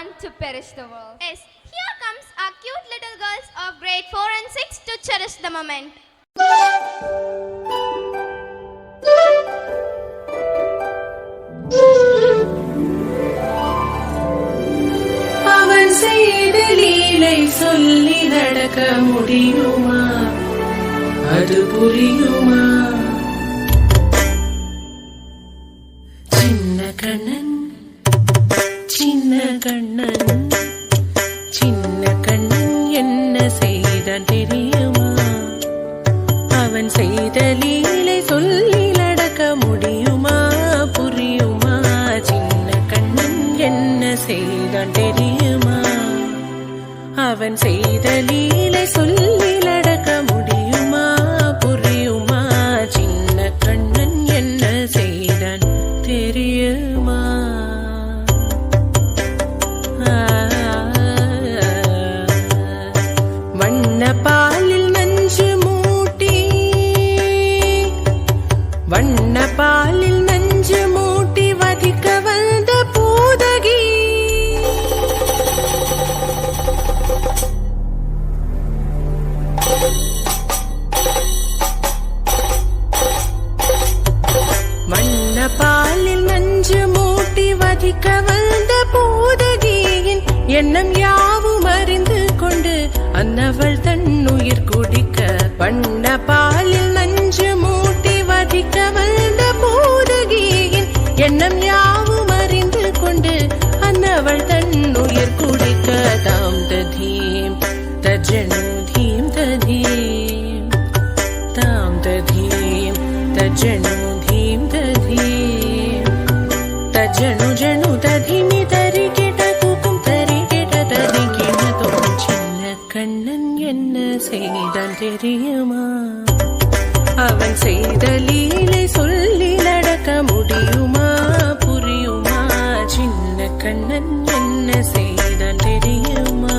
one to perish the world. Yes, here comes our cute little girls of grade 4 and 6 to cherish the moment. அவன் செய்த லீலை சொல்லி நடக்க முடியுமா? அது புரியுமா? சின்ன கண்ணன் சின்ன கண்ணன் சின்ன கண்ணன் என்ன செய்தான் தெரியுமா? அவன் செய்த லீலை சொல்லி நடக்க முடியுமா? புரியுமா? சின்ன கண்ணன் என்ன செய்தான் தெரியுமா? அவன் செய்த லீலை சொல்லி நடக்க முடியுமா? புரியுமா? சின்ன கண்ணன் என்ன செய்தான் தெரியுமா? வண்ண பாலில் நஞ்சு மூட்டி வண்ண பாலில் நஞ்சு மூட்டி வதிக்க வந்த பூதகி வண்ண பாலில் நஞ்சு மூட்டி வதிக்க வந்த பூதகியின் எண்ணம் யாவும் அறிந்து கொண்டு அன்னவள் தன்னுயிர் குடிக்க வண்ண பாலில் நஞ்சு மூட்டி வதிக்க வந்த பூதகியின் எண்ணம் யாவும் அறிந்து கொண்டு அன்னவள் தன்னுயிர் குடிக்க தாம் ததீம் தஜனு தீம் ததீம் தாம் ததீம் தஜனு தீம் ததீம் தஜனு ஜனு ததிமி தரி கிட்ட கூக்கும் தரி கிட்ட ததி கிணதோ சின்ன கண்ணன் என்ன செய்தான் தெரியுமா? அவன் செய்த லீலை சொல்லி நடக்க முடியுமா? புரியுமா? சின்ன கண்ணன் என்ன செய்தான் தெரியுமா?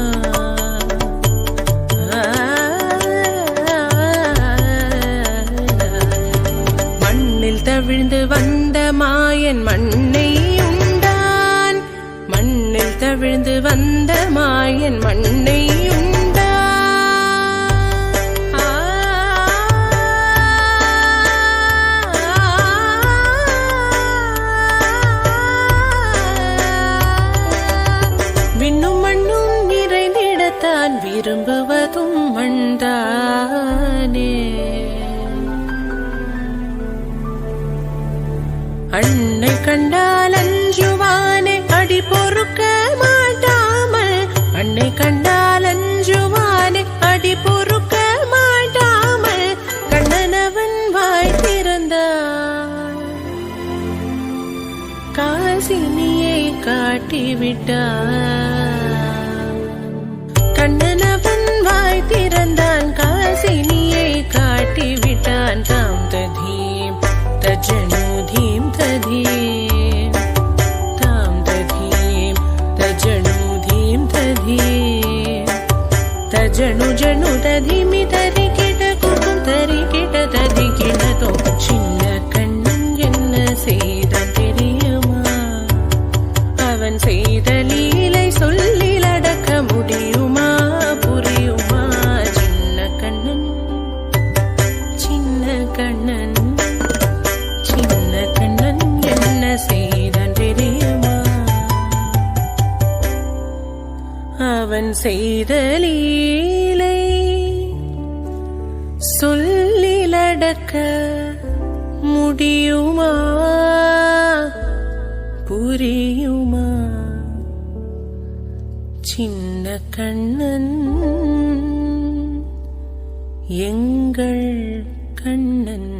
மண்ணில் தவிழ்ந்து வந்த மாயன் மண்ணை உண்டான் மண்ணில் தவிழ்ந்து வந்த மாயன் மண்ணை உண்டான் விண்ணும் மண்ணும் நிறைந்திடத்தான் விரும்புவதும் மண்தானே. அன்னை கண்டால் அஞ்சுவானே அடி பொறுக்க மாட்டாமல் அன்னை கண்டால் அஞ்சுவானே அடி பொறுக்க மாட்டாமல் கண்ணனவன் வாய் திறந்தான் காசினியை காட்டிவிட்டான். கண்ணனவன் வாய் திறந்தான் காசினியை காட்டிவிட்டான். தாம் ததீம் தஜனு தீம் ததீம் தாம் ததீம் தஜனு தீம் ததீம் தஜனு ஜனு ததிமி தரி கிட்ட கூக்கும் தரி கிட்ட ததி கிணதோ சின்ன கண்ணன் என்ன செய்தான் தெரியுமா? அவன் செய்த லீலை சொல்லி நடக்க முடியுமா? புரியுமா? சின்ன கண்ணன் சின்ன கண்ணன் சின்ன கண்ணன் என்ன செய்தான் தெரியுமா? அவன் செய்த லீலை சொல்லி நடக்க முடியுமா? புரியுமா? சின்ன கண்ணன் எங்கள் கண்ணன்.